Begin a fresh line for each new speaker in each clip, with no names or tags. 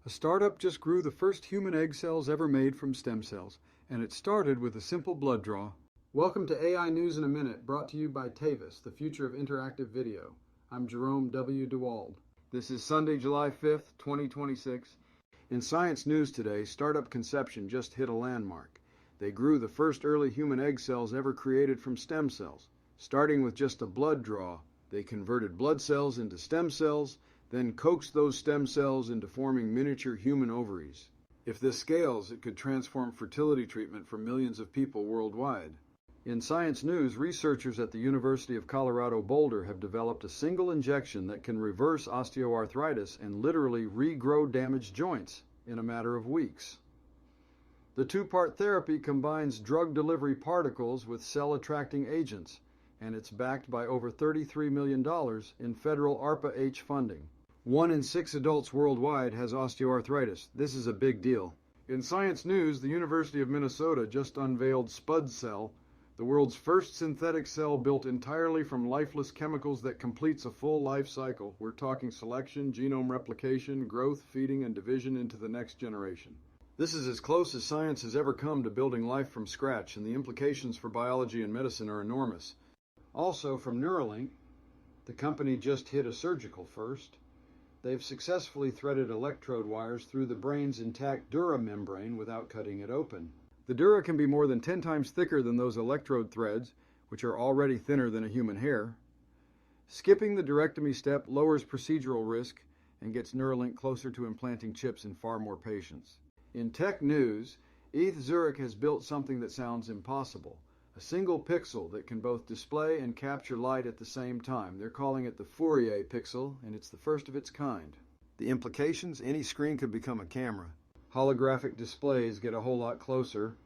A startup just grew the first human egg cells ever made from stem cells, and it started with a simple blood draw. Welcome to AI News in a Minute, brought to you by Tavis, the future of interactive video. I'm Jerome W. DeWald. This is Sunday, July 5th, 2026. In science news today, startup Conception just hit a landmark. They grew the first early human egg cells ever created from stem cells. Starting with just a blood draw, they converted blood cells into stem cells, then coaxed those stem cells into forming miniature human ovaries. If this scales, it could transform fertility treatment for millions of people worldwide. In science news, researchers at the University of Colorado Boulder have developed a single injection that can reverse osteoarthritis and literally regrow damaged joints in a matter of weeks. The two-part therapy combines drug delivery particles with cell-attracting agents, and it's backed by over $33 million in federal ARPA-H funding. 1 in 6 adults worldwide has osteoarthritis. This is a big deal. In science news, the University of Minnesota just unveiled SpudCell, the world's first synthetic cell built entirely from lifeless chemicals that completes a full life cycle. We're talking selection, genome replication, growth, feeding, and division into the next generation. This is as close as science has ever come to building life from scratch, and the implications for biology and medicine are enormous. Also, from Neuralink, the company just hit a surgical first. They've successfully threaded electrode wires through the brain's intact dura membrane without cutting it open. The dura can be more than 10 times thicker than those electrode threads, which are already thinner than a human hair. Skipping the directomy step lowers procedural risk and gets Neuralink closer to implanting chips in far more patients. In tech news, Zurich has built something that sounds impossible. A single pixel that can both display and capture light at the same time. They're calling it the Fourier pixel, and it's the first of its kind. The implications? Any screen could become a camera. Holographic displays get a whole lot closer,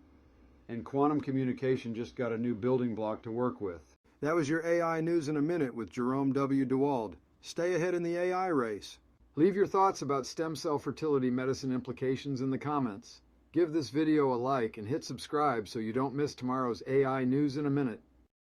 and quantum communication just got a new building block to work with. That was your AI News in a Minute with Jerome W. DeWald. Stay ahead in the AI race. Leave your thoughts about stem cell fertility medicine implications in the comments. Give this video a like and hit subscribe so you don't miss tomorrow's AI News in a Minute.